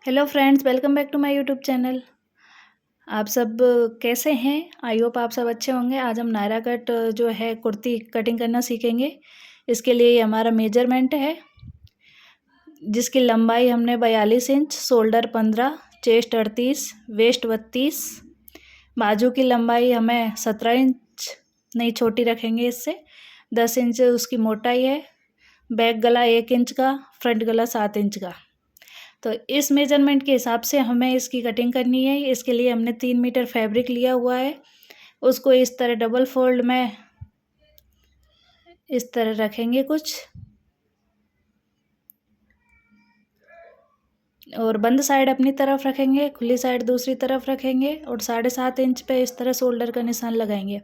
Hello friends, welcome back to my YouTube channel. आप सब कैसे हैं? आई होप आप सब अच्छे होंगे। आज हम नायरा कट जो है कुर्ती कटिंग करना सीखेंगे। इसके लिए ये हमारा मेजरमेंट है, जिसकी लंबाई हमने 42 इंच, शोल्डर 15, चेस्ट 38, वेस्ट 32, बाजू की लंबाई हमें 17 इंच नहीं छोटी रखेंगे, इससे 10 इंच उसकी मोटाई है। बैक गला 1 इंच का, फ्रंट गला 7 इंच का। तो इस मेजरमेंट के हिसाब से हमें इसकी कटिंग करनी है। इसके लिए हमने 3 मीटर फैब्रिक लिया हुआ है। उसको इस तरह डबल फोल्ड में इस तरह रखेंगे कुछ, और बंद साइड अपनी तरफ रखेंगे, खुली साइड दूसरी तरफ रखेंगे, और 7.5 इंच पे इस तरह शोल्डर का निशान लगाएंगे।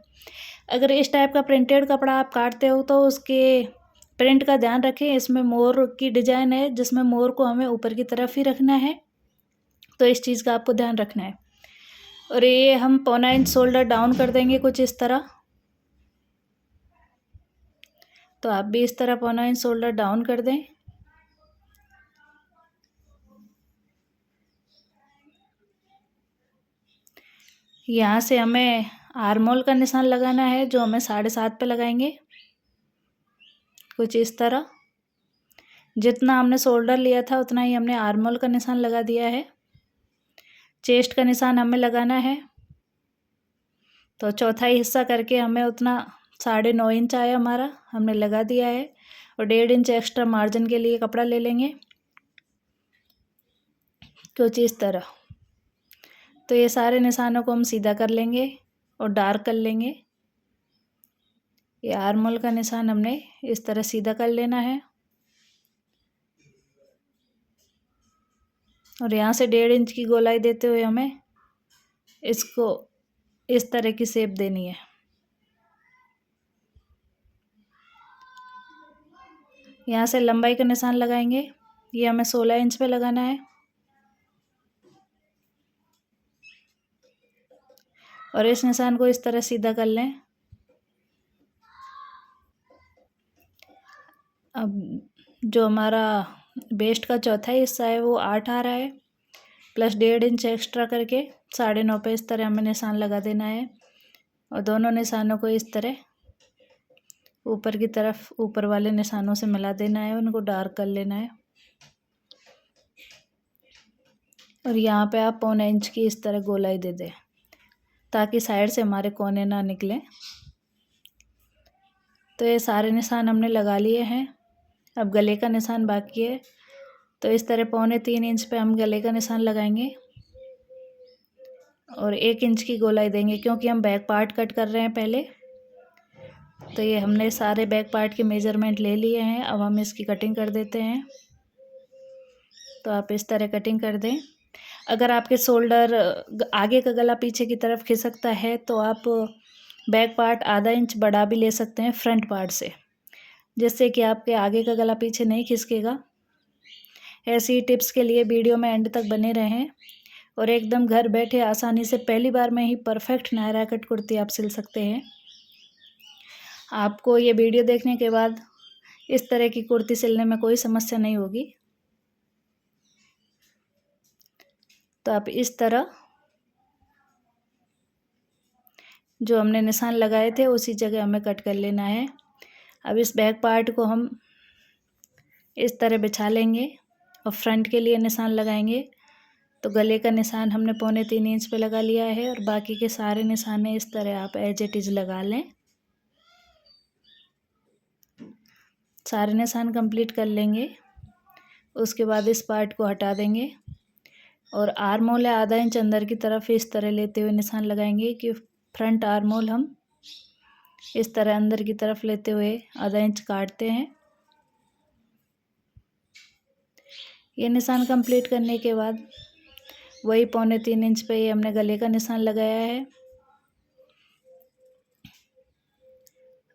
अगर इस टाइप का प्रिंटेड कपड़ा आप काटते हो तो उसके प्रिंट का ध्यान रखें। इसमें मोर की डिजाइन है, जिसमें मोर को हमें ऊपर की तरफ ही रखना है, तो इस चीज़ का आपको ध्यान रखना है। और ये हम 1.25 इंच शोल्डर डाउन कर देंगे कुछ इस तरह। तो आप भी इस तरह 1.25 इंच शोल्डर डाउन कर दें। यहाँ से हमें आर्मोल का निशान लगाना है, जो हमें 7.5 पे लगाएंगे कुछ इस तरह। जितना हमने शोल्डर लिया था उतना ही हमने आर्मोल का निशान लगा दिया है। चेस्ट का निशान हमें लगाना है, तो चौथाई हिस्सा करके हमें उतना 9.5 इंच आया हमारा, हमने लगा दिया है। और 1.5 इंच एक्स्ट्रा मार्जिन के लिए कपड़ा ले लेंगे कुछ इस तरह। तो ये सारे निशानों को हम सीधा कर लेंगे और डार्क कर लेंगे। ये आर्मोल का निशान हमने इस तरह सीधा कर लेना है, और यहाँ से 1.5 इंच की गोलाई देते हुए हमें इसको इस तरह की शेप देनी है। यहाँ से लंबाई का निशान लगाएंगे, ये हमें 16 इंच पे लगाना है, और इस निशान को इस तरह सीधा कर लें। अब जो हमारा वेस्ट का चौथा हिस्सा है वो 8 आ रहा है, प्लस 1.5 इंच एक्स्ट्रा करके 9.5 पे इस तरह हमें निशान लगा देना है। और दोनों निशानों को इस तरह ऊपर की तरफ ऊपर वाले निशानों से मिला देना है, उनको डार्क कर लेना है। और यहाँ पे आप 1.25 इंच की इस तरह गोलाई दे दें, ताकि साइड से हमारे कोने ना निकले। तो ये सारे निशान हमने लगा लिए हैं। अब गले का निशान बाकी है, तो इस तरह 2.25 इंच पे हम गले का निशान लगाएंगे और 1 इंच की गोलाई देंगे, क्योंकि हम बैक पार्ट कट कर रहे हैं पहले। तो ये हमने सारे बैक पार्ट के मेजरमेंट ले लिए हैं। अब हम इसकी कटिंग कर देते हैं। तो आप इस तरह कटिंग कर दें। अगर आपके शोल्डर आगे का गला पीछे की तरफ खिसकता है तो आप बैक पार्ट आधा इंच बढ़ा भी ले सकते हैं फ्रंट पार्ट से, जिससे कि आपके आगे का गला पीछे नहीं खिसकेगा। ऐसी टिप्स के लिए वीडियो में एंड तक बने रहें, और एकदम घर बैठे आसानी से पहली बार में ही परफेक्ट नायरा कट कुर्ती आप सिल सकते हैं। आपको ये वीडियो देखने के बाद इस तरह की कुर्ती सिलने में कोई समस्या नहीं होगी। तो आप इस तरह जो हमने निशान लगाए थे उसी जगह हमें कट कर लेना है। अब इस बैक पार्ट को हम इस तरह बिछा लेंगे और फ्रंट के लिए निशान लगाएंगे। तो गले का निशान हमने 3.25 इंच पे लगा लिया है, और बाकी के सारे निशान इस तरह आप एज इट इज लगा लें। सारे निशान कंप्लीट कर लेंगे। उसके बाद इस पार्ट को हटा देंगे, और आर्मोल है आधा इंच अंदर की तरफ इस तरह लेते हुए निशान लगाएंगे, कि फ्रंट आर्मोल हम इस तरह अंदर की तरफ लेते हुए आधा इंच काटते हैं। ये निशान कंप्लीट करने के बाद वही 3.25 इंच पे ये हमने गले का निशान लगाया है,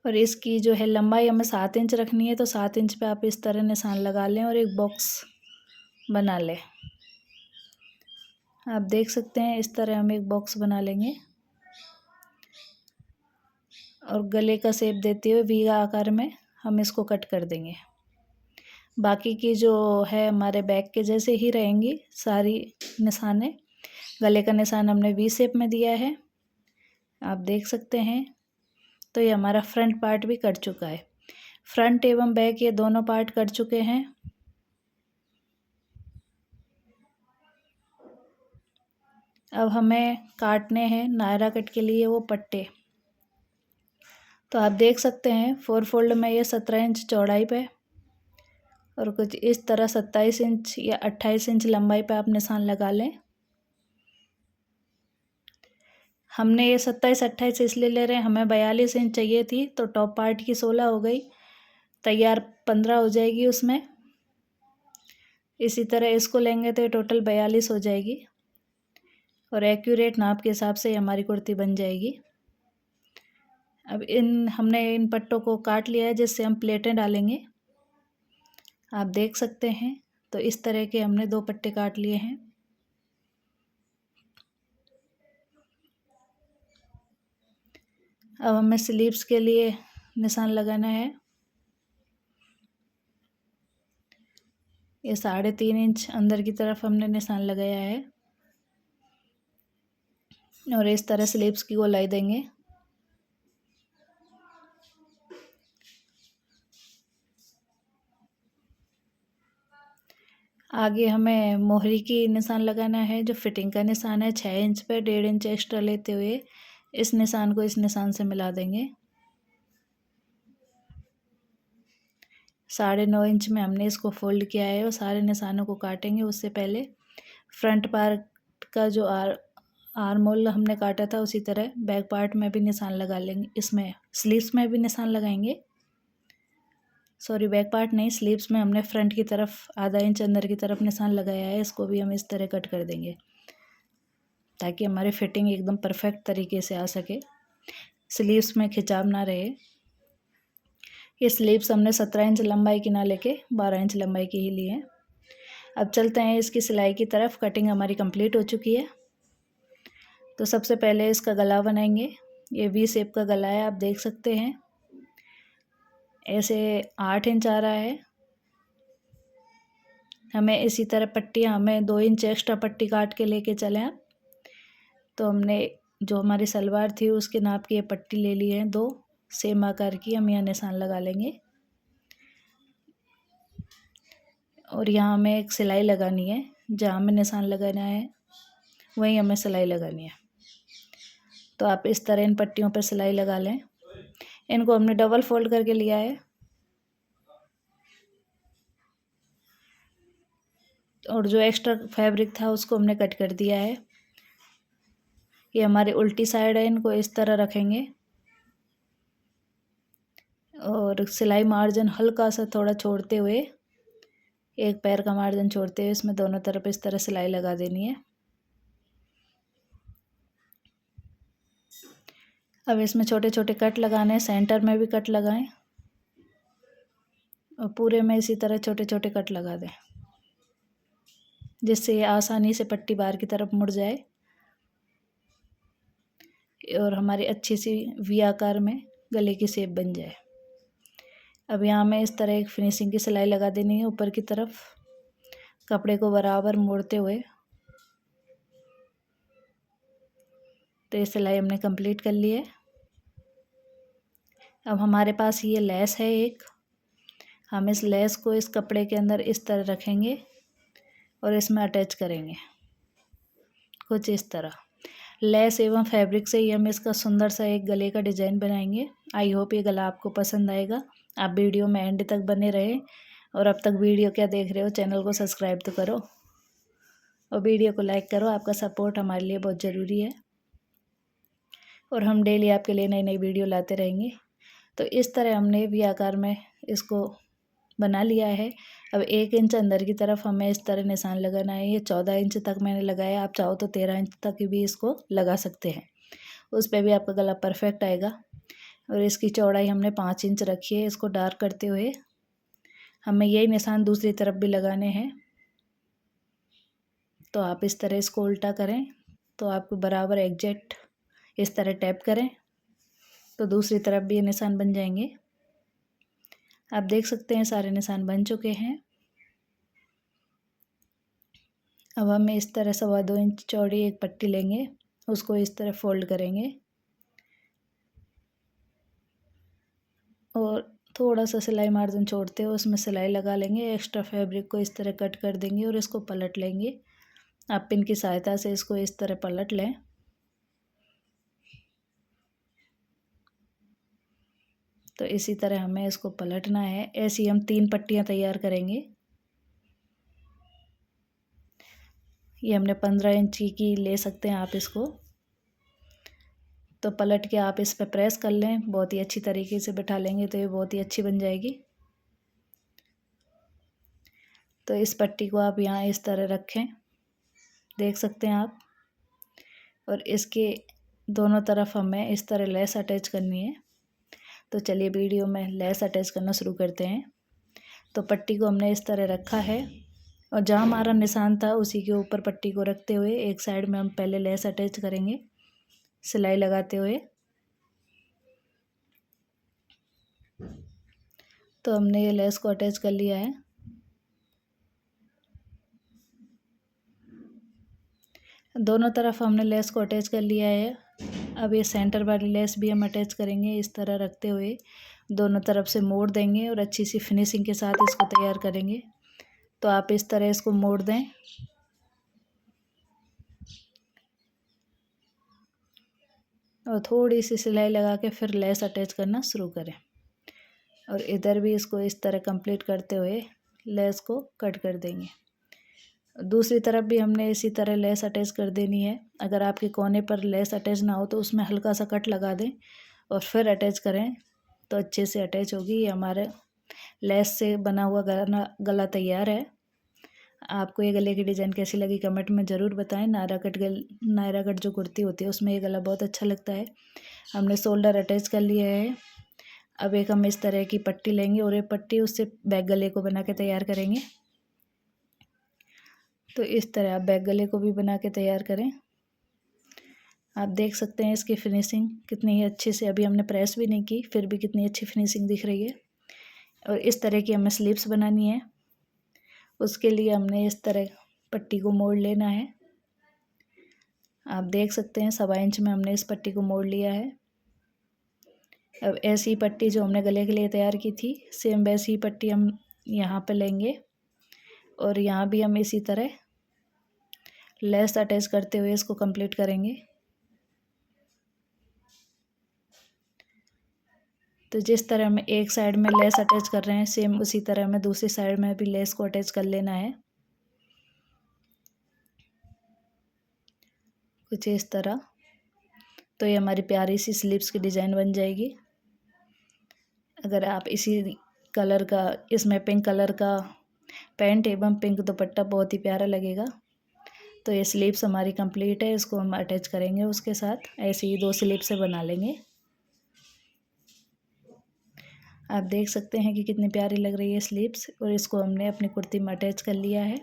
और इसकी जो है लंबाई हमें 7 इंच रखनी है। तो 7 इंच पे आप इस तरह निशान लगा लें और एक बॉक्स बना लें। आप देख सकते हैं इस तरह हम एक बॉक्स बना लेंगे, और गले का शेप देते हुए वी आकार में हम इसको कट कर देंगे। बाकी की जो है हमारे बैक के जैसे ही रहेंगी सारी निशाने। गले का निशान हमने वी शेप में दिया है, आप देख सकते हैं। तो ये हमारा फ्रंट पार्ट भी कट चुका है। फ्रंट एवं बैक ये दोनों पार्ट कट चुके हैं। अब हमें काटने हैं नायरा कट के लिए वो पट्टे। तो आप देख सकते हैं 4 फोल्ड में ये 17 इंच चौड़ाई पे और कुछ इस तरह 27 इंच या 28 इंच लंबाई पे आप निशान लगा लें। हमने ये 27-28 इसलिए ले रहे हैं, हमें 42 इंच चाहिए थी, तो टॉप पार्ट की 16 हो गई, तैयार 15 हो जाएगी उसमें। इसी तरह इसको लेंगे तो टोटल 42 हो जाएगी और एक्यूरेट नाप के हिसाब से हमारी कुर्ती बन जाएगी। अब हमने इन पट्टों को काट लिया है जिससे हम प्लेटें डालेंगे। आप देख सकते हैं, तो इस तरह के हमने 2 पट्टे काट लिए हैं। अब हमें स्लीव्स के लिए निशान लगाना है। ये 3.5 इंच अंदर की तरफ हमने निशान लगाया है और इस तरह स्लीव्स की गोलाई देंगे। आगे हमें मोहरी की निशान लगाना है, जो फिटिंग का निशान है 6 इंच पे 1.5 इंच एक्स्ट्रा लेते हुए इस निशान को इस निशान से मिला देंगे। 9.5 इंच में हमने इसको फोल्ड किया है और सारे निशानों को काटेंगे। उससे पहले फ्रंट पार्ट का जो आर्म होल हमने काटा था उसी तरह बैक पार्ट में भी निशान लगा लेंगे। इसमें स्लीव्स में भी निशान लगाएंगे, सॉरी बैक पार्ट नहीं, स्लीव्स में हमने फ्रंट की तरफ आधा इंच अंदर की तरफ निशान लगाया है। इसको भी हम इस तरह कट कर देंगे ताकि हमारी फिटिंग एकदम परफेक्ट तरीके से आ सके, स्लीव्स में खिंचाव ना रहे। ये स्लीव्स हमने 17 इंच लंबाई की ना लेके 12 इंच लंबाई की ही ली है। अब चलते हैं इसकी सिलाई की तरफ। कटिंग हमारी कंप्लीट हो चुकी है। तो सबसे पहले इसका गला बनाएंगे। ये वी शेप का गला है, आप देख सकते हैं। ऐसे 8 इंच आ रहा है। हमें इसी तरह पट्टियाँ, हमें 2 इंच एक्स्ट्रा पट्टी काट के लेके चले आप। तो हमने जो हमारी सलवार थी उसके नाप की ये पट्टी ले ली है, 2 सेम आकार की। हम यहाँ निशान लगा लेंगे और यहाँ हमें एक सिलाई लगानी है। जहाँ हमें निशान लगाना है वहीं हमें सिलाई लगानी है। तो आप इस तरह इन पट्टियों पर सिलाई लगा लें। इनको हमने डबल फोल्ड करके लिया है और जो एक्स्ट्रा फैब्रिक था उसको हमने कट कर दिया है। ये हमारी उल्टी साइड है, इनको इस तरह रखेंगे और सिलाई मार्जिन हल्का सा थोड़ा छोड़ते हुए, एक पैर का मार्जिन छोड़ते हुए इसमें दोनों तरफ इस तरह सिलाई लगा देनी है। अब इसमें छोटे छोटे कट लगाने हैं, सेंटर में भी कट लगाएं और पूरे में इसी तरह छोटे छोटे कट लगा दें जिससे ये आसानी से पट्टी बाहर की तरफ मुड़ जाए और हमारी अच्छी सी वी आकार में गले की शेप बन जाए। अब यहाँ में इस तरह एक फिनिशिंग की सिलाई लगा देनी है ऊपर की तरफ, कपड़े को बराबर मोड़ते हुए। तो ये सिलाई हमने कंप्लीट कर ली है। अब हमारे पास ये लेस है एक, हम इस लेस को इस कपड़े के अंदर इस तरह रखेंगे और इसमें अटैच करेंगे कुछ इस तरह। लेस एवं फैब्रिक से ही हम इसका सुंदर सा एक गले का डिज़ाइन बनाएंगे। आई होप ये गला आपको पसंद आएगा। आप वीडियो में एंड तक बने रहे और अब तक वीडियो क्या देख रहे हो, चैनल को सब्सक्राइब तो करो और वीडियो को लाइक करो। आपका सपोर्ट हमारे लिए बहुत ज़रूरी है और हम डेली आपके लिए नई नई वीडियो लाते रहेंगे। तो इस तरह हमने वी आकार में इसको बना लिया है। अब 1 इंच अंदर की तरफ हमें इस तरह निशान लगाना है। ये 14 इंच तक मैंने लगाया, आप चाहो तो 13 इंच तक भी इसको लगा सकते हैं, उस पर भी आपका गला परफेक्ट आएगा। और इसकी चौड़ाई हमने 5 इंच रखी है। इसको डार्क करते हुए हमें यही निशान दूसरी तरफ भी लगाने हैं। तो आप इस तरह इसको उल्टा करें तो आपको बराबर एग्जैक्ट इस तरह टैप करें तो दूसरी तरफ भी ये निशान बन जाएंगे। आप देख सकते हैं सारे निशान बन चुके हैं। अब हम इस तरह 2.25 इंच चौड़ी एक पट्टी लेंगे, उसको इस तरह फोल्ड करेंगे और थोड़ा सा सिलाई मार्जिन छोड़ते हुए उसमें सिलाई लगा लेंगे। एक्स्ट्रा फैब्रिक को इस तरह कट कर देंगे और इसको पलट लेंगे। आप पिन की सहायता से इसको इस तरह पलट लें। तो इसी तरह हमें इसको पलटना है। ऐसी हम 3 पट्टियाँ तैयार करेंगे। ये हमने 15 इंच की ले सकते हैं आप इसको। तो पलट के आप इस पर प्रेस कर लें, बहुत ही अच्छी तरीके से बिठा लेंगे तो ये बहुत ही अच्छी बन जाएगी। तो इस पट्टी को आप यहाँ इस तरह रखें, देख सकते हैं आप। और इसके दोनों तरफ हमें इस तरह लेस अटैच करनी है। तो चलिए वीडियो में लेस अटैच करना शुरू करते हैं। तो पट्टी को हमने इस तरह रखा है और जहाँ हमारा निशान था उसी के ऊपर पट्टी को रखते हुए एक साइड में हम पहले लेस अटैच करेंगे सिलाई लगाते हुए। तो हमने ये लेस को अटैच कर लिया है। दोनों तरफ हमने लेस को अटैच कर लिया है। अब ये सेंटर वाली लेस भी हम अटैच करेंगे इस तरह रखते हुए, दोनों तरफ से मोड़ देंगे और अच्छी सी फिनिशिंग के साथ इसको तैयार करेंगे। तो आप इस तरह इसको मोड़ दें और थोड़ी सी सिलाई लगा के फिर लेस अटैच करना शुरू करें। और इधर भी इसको इस तरह कंप्लीट करते हुए लेस को कट कर देंगे। दूसरी तरफ भी हमने इसी तरह लेस अटैच कर देनी है। अगर आपके कोने पर लेस अटैच ना हो तो उसमें हल्का सा कट लगा दें और फिर अटैच करें तो अच्छे से अटैच होगी। ये हमारे लेस से बना हुआ गला तैयार है। आपको ये गले की डिज़ाइन कैसी लगी कमेंट में ज़रूर बताएं। नायरा कट जो कुर्ती होती है उसमें ये गला बहुत अच्छा लगता है। हमने शोल्डर अटैच कर लिया है। अब एक हम इस तरह की पट्टी लेंगे और ये पट्टी उससे बैक गले को बना के तैयार करेंगे। तो इस तरह आप बैक गले को भी बना के तैयार करें। आप देख सकते हैं इसकी फिनिशिंग कितनी ही अच्छे से, अभी हमने प्रेस भी नहीं की फिर भी कितनी अच्छी फिनिशिंग दिख रही है। और इस तरह की हमें स्लीव्स बनानी है। उसके लिए हमने इस तरह पट्टी को मोड़ लेना है। आप देख सकते हैं 1.25 इंच में हमने इस पट्टी को मोड़ लिया है। अब ऐसी पट्टी जो हमने गले के लिए तैयार की थी सेम वैसी ही पट्टी हम यहाँ पे लेंगे और यहाँ भी हम इसी तरह लेस अटैच करते हुए इसको कंप्लीट करेंगे। तो जिस तरह हम एक साइड में लेस अटैच कर रहे हैं सेम उसी तरह हमें दूसरी साइड में भी लेस को अटैच कर लेना है कुछ इस तरह। तो ये हमारी प्यारी सी स्लीव्स की डिज़ाइन बन जाएगी। अगर आप इसी कलर का इसमें पिंक कलर का पैंट एवं पिंक दुपट्टा बहुत ही प्यारा लगेगा। तो ये स्लीव्स हमारी कंप्लीट है, इसको हम अटैच करेंगे उसके साथ। ऐसे ही 2 स्लीव से बना लेंगे। आप देख सकते हैं कि कितनी प्यारी लग रही है स्लीव्स और इसको हमने अपनी कुर्ती में अटैच कर लिया है।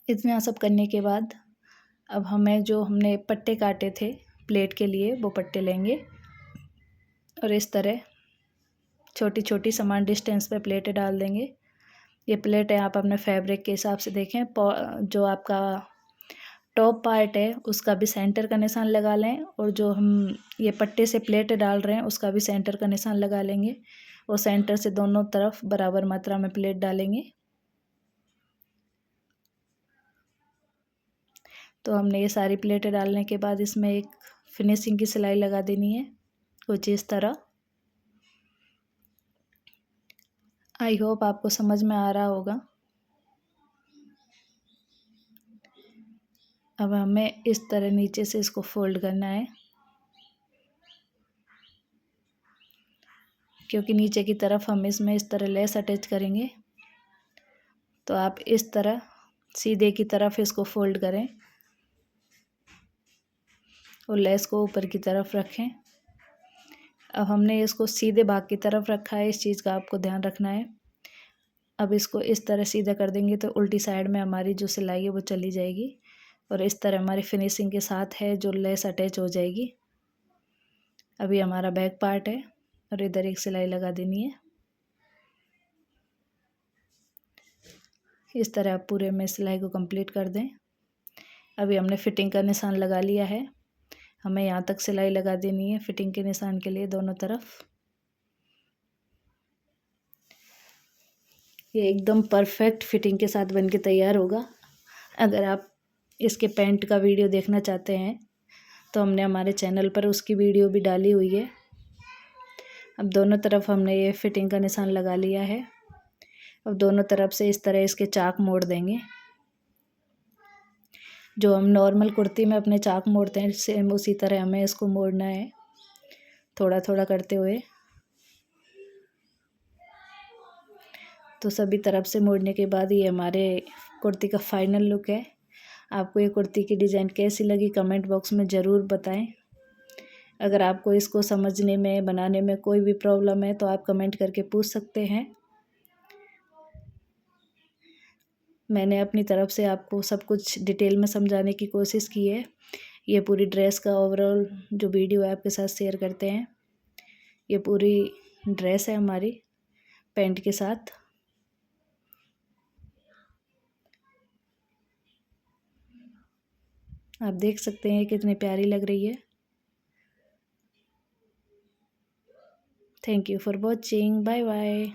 इतना सब करने के बाद अब हमें जो हमने पट्टे काटे थे प्लेट के लिए वो पट्टे लेंगे और इस तरह छोटी छोटी समान डिस्टेंस पे प्लेटें डाल देंगे। ये प्लेट है आप अपने फैब्रिक के हिसाब से देखें। जो आपका टॉप पार्ट है उसका भी सेंटर का निशान लगा लें और जो हम ये पट्टे से प्लेट डाल रहे हैं उसका भी सेंटर का निशान लगा लेंगे और सेंटर से दोनों तरफ बराबर मात्रा में प्लेट डालेंगे। तो हमने ये सारी प्लेटें डालने के बाद इसमें एक फिनिशिंग की सिलाई लगा देनी है कुछ इस तरह। आई होप आपको समझ में आ रहा होगा। अब हमें इस तरह नीचे से इसको फोल्ड करना है क्योंकि नीचे की तरफ हम इसमें इस तरह लेस अटैच करेंगे। तो आप इस तरह सीधे की तरफ इसको फोल्ड करें और लेस को ऊपर की तरफ रखें। अब हमने इसको सीधे भाग की तरफ रखा है, इस चीज़ का आपको ध्यान रखना है। अब इसको इस तरह सीधा कर देंगे तो उल्टी साइड में हमारी जो सिलाई है वो चली जाएगी और इस तरह हमारी फिनिशिंग के साथ है जो लेस अटैच हो जाएगी। अभी हमारा बैक पार्ट है और इधर एक सिलाई लगा देनी है। इस तरह आप पूरे में सिलाई को कंप्लीट कर दें। अभी हमने फिटिंग का निशान लगा लिया है, हमें यहाँ तक सिलाई लगा देनी है फिटिंग के निशान के लिए दोनों तरफ। ये एकदम परफेक्ट फिटिंग के साथ बन के तैयार होगा। अगर आप इसके पैंट का वीडियो देखना चाहते हैं तो हमने हमारे चैनल पर उसकी वीडियो भी डाली हुई है। अब दोनों तरफ हमने ये फिटिंग का निशान लगा लिया है। अब दोनों तरफ से इस तरह इसके चाक मोड़ देंगे। जो हम नॉर्मल कुर्ती में अपने चाक मोड़ते हैं सेम उसी तरह हमें इसको मोड़ना है, थोड़ा थोड़ा करते हुए। तो सभी तरफ से मोड़ने के बाद ये हमारे कुर्ती का फाइनल लुक है। आपको ये कुर्ती की डिज़ाइन कैसी लगी कमेंट बॉक्स में ज़रूर बताएं। अगर आपको इसको समझने में बनाने में कोई भी प्रॉब्लम है तो आप कमेंट करके पूछ सकते हैं। मैंने अपनी तरफ से आपको सब कुछ डिटेल में समझाने की कोशिश की है। ये पूरी ड्रेस का ओवरऑल जो वीडियो है आपके साथ शेयर करते हैं। ये पूरी ड्रेस है हमारी पैंट के साथ। आप देख सकते हैं कितनी प्यारी लग रही है। Thank you for watching, bye bye.